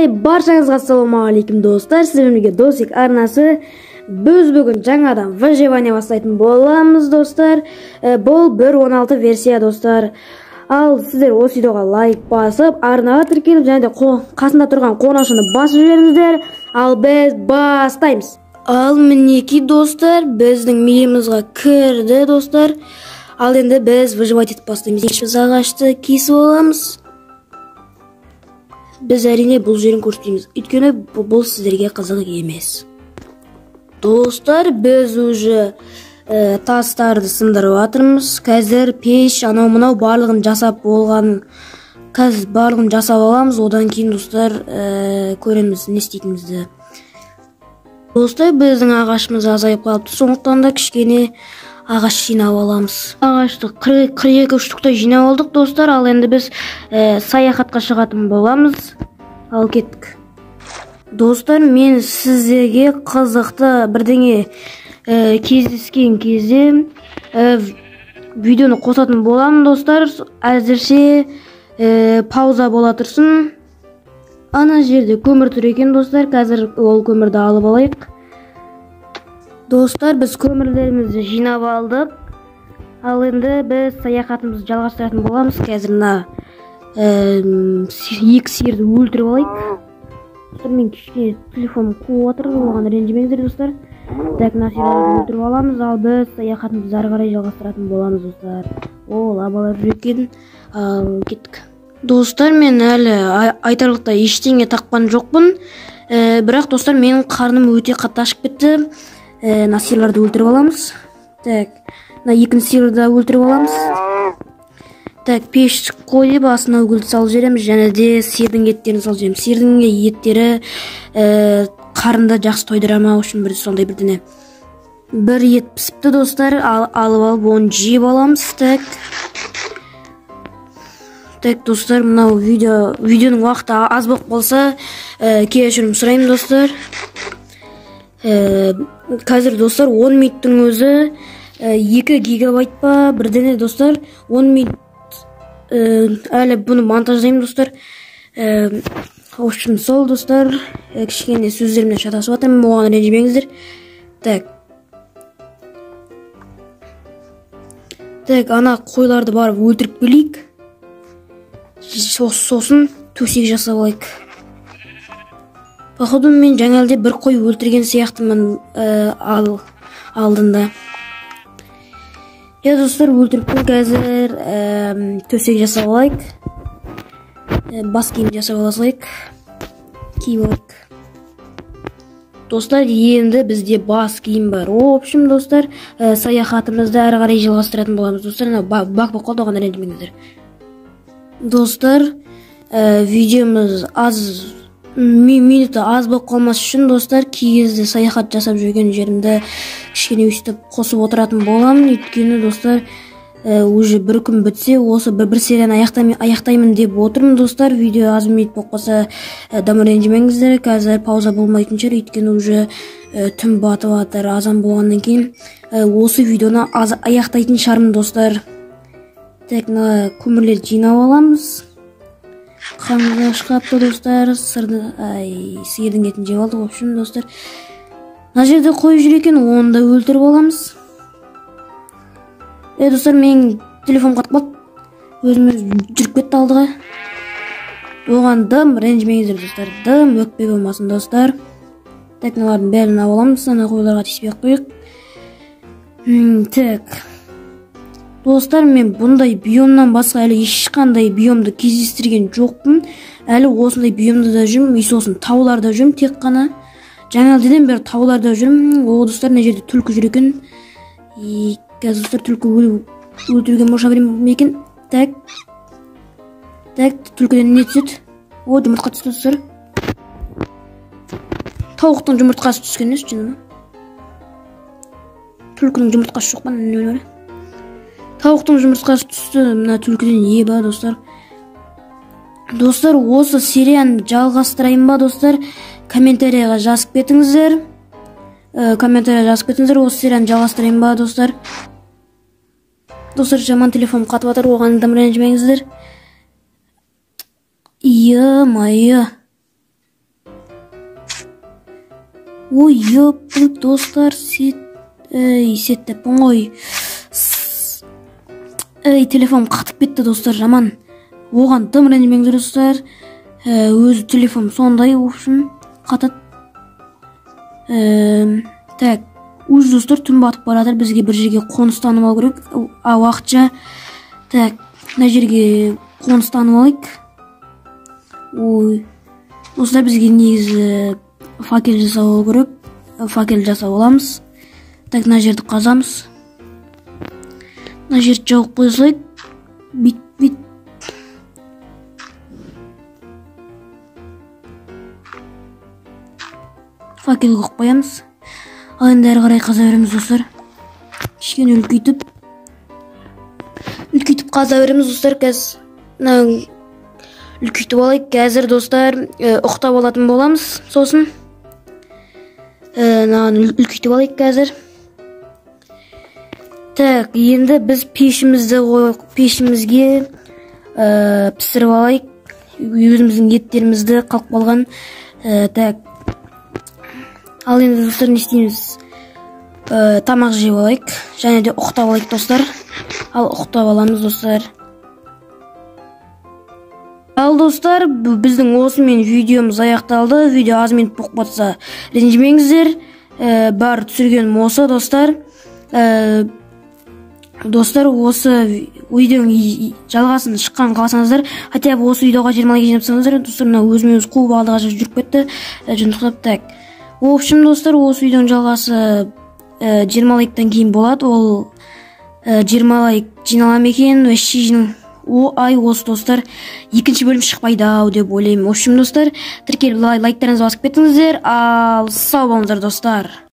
Баршаңызға ассалаумағалейкум достар. Сіздермен бірге Досик арнасы. Біз бүгін жаңадан выживание бастайтын боламыз достар. Бұл 1.16 версия достар. Ал сіздер осы видеоға лайк басып, арнаға тіркеліп, және де қасында тұрған қоңыраушаны басып жіберіңіздер. Ал біз бастаймыз. Ал мінеки достар, біздің миымызға кірді достар. Ал енді біз выживать етіп бастаймыз. Біз ағашты кесіп аламыз. Біз әрине бұл жерін көрсетеміз, өйткені бұл сіздерге қызық емес. Достар, біз уже тастарды сындырып жатырмыз. Қазір пеш, анау-мынау барлығын жасап болған. Қазір барлығын жасап аламыз, одан кейін достар көреміз не істейтінімізді. Достар, біздің ағашымыз азайып қалыпты, сондықтан да кішкене ағаш жинап аламыз. Ағашты 42 штуктай жинап алдық достар. Ал енді біз саяхатқа шығатын боламыз. Ал кеттік. Достар, мен сіздерге қызықты бірдеңе кездескен кезде видеоны қосатын боламын достар. Әзірше пауза бола тұрсын. Ана жерде көмір тұр екен достар. Қазір ол көмірді алып алайық. Достар, біз көмірлерімізді жинап алдық. Ал енді біз саяхатымызды жалғастыратын боламыз. Қазір екі сиырды өлтіріп алайық. Мен кішкене телефоным қуып отыр, оған ренжімеңіздер достар. Так, сиырларды өлтіріп аламыз, ал біз саяхатымызды ары қарай жалғастыратын боламыз достар. О, лабалап жүр екен. Ал кеттік. Достар, мен әлі айтарлықтай ештеңе таққан жоқпын. Бірақ достар, менің қарным өте қатты ашып кетті. Сиырларды өлтіріп аламыз. Так, екінші сиырды өлтіріп аламыз. Так, пеш қойып, астына үгілді салып жібереміз, және де сиырдың еттерін салып жібереміз. Сиырдың еттері қарында жақсы тойдырамау үшін бір сондай бірдеңе. Бір ет пісіпті достар, алып оны жеп аламыз. Так, достар, мынау видеоның уақыты аз болып қалса, кешірім сұраймын достар. Қазір достар 10 минуттың өзі 2 гигабайт па бірдене достар. 10 минут әлі бұны монтаждаймын достар. В общем, сол достар, кішкене сөздерімнен шатасып жатырмын, оған ренжімеңіздер. Так, ана қойларды барып өлтіріп келейік. Сосын төсек жасап алайық. Походу, мен жаңалде бір қой өлтірген сияқтымын алдында. Достар, өлтіріппін, қазір төсек жасап алайық. Бас киім жасап алайық. Киіп алайық. Достар, енді бізде бас киім бар. В общем, достар, саяхатымызды әрі қарай жалғастыратын боламыз. Достар, бак болып қалды, оған ренжімеңіздер. Достар, видеомыз минуты аз болып қалмас үшін достар, кей кезде саяхат жасап жүрген жерімді кішкене өстіп қосып отыратын боламын. Өйткені достар, уже бір күн бітсе, осы бір серияны аяқтаймын деп отырмын достар. Видео аз минут болып қалса, дамы ренжімеңіздер. Қазір пауза болмайтын шығар, өйткені уже түн батып жатыр. Азан болғаннан кейін осы видеоны аяқтайтын шығармын достар. Так, көмірлерді жинап аламыз. Қанға шқапты достар, сиырдың етін жеп алдық. В общем, достар, мына жерде қойып жүр екен, оны да өлтіріп аламыз. Достар, менің телефон қатып қалды, өзіміз жүріп кетті алдыға. Оған дым ренжімеңіздер достар, дым өкпе болмасын достар. Так, мыналардың бәрін алып аламыз, ана қойларға тиіспей-ақ қояйық. Так, достар, мен бұндай биомнан басқа әлі ешқандай биомды кездестірген жоқпын. Әлі осындай биомда да жүрмін, сосын тауларда жүрмін, тек қана. Жаңалден бері тауларда жүрмін. О, достар, мына жерде түлкі жүр екен. Қазір достар, түлкі өлтіруге моша берем екен. Так, түлкіден не түседі? О, жұмыртқа түсті достар. Тауықтың жұмыртқасы түскен емес, жынымы. Түлкінің жұмыртқасы жоқ па, не бар? Тауықтың жұмыртқасы түсті, мына түлкіден не ба достар. Достар, осы серияны жалғастырайын ба достар? Комментарияға жазып кетіңіздер. Осы серияны жалғастырайын ба достар? Достар, жаман телефон қатып жатыр, оған дым ренжімеңіздер. Ие-майы. Ой, ёп, достар, сет деппін ғой. Телефоным қатып кетті, достар, жаман. Оған тым ренжімеңдер, достар. Өзі телефон сондай, в общем, қатат. Так, уж, достар, түн батып баратыр, бізге бір жерге қоныстанып алу керек. Уақытша. Так, мына жерге қоныстанып алайық. Ой, достар, бізге негізі факел жасап алу керек. Факел жасап аламыз. Так, мына жерді қазамыз. Мына жерді жауып қоя салайық. Бит. Факел қойып қоямыз. Ал енді әрі қарай қаза береміз, достар. Кішкене үлкейтіп қаза береміз, достар. Қазір үлкейтіп алайық. Қазір, достар, ұқтап алатын боламыз. Сосын үлкейтіп алайық қазір. Так, енді біз пешімізге пісіріп алайық. Өзіміздің еттерімізді қалып қалған. Так, ал енді, достар, не істейміз? Тамақ жеп алайық. Және де ұқтап алайық, достар. Ал ұқтап аламыз, достар. Ал, достар, біздің осымен видеомыз аяқталды. Видео аз минут болып батса ренжімеңіздер. Бар түсіргенім осы, достар. Достар, осы видеоның жалғасын шыққан қаласаңыздар, хотя бы осы видеоға 20 лайк жинапсаңыздар, достар, өзіме өз қуып алдыға жүріп кетті. Жүндықтап, так. В общем, достар, осы видеоның жалғасы 20 лайктан кейін болады. Ол 20 лайк жиналам екен. Осы, достар, екінші бөлім шықпайды ау деп ойлаймын. В общем, достар, тіркеліп лайктарыңызды басып кетіңіздер. Ал сау болыңыздар, достар.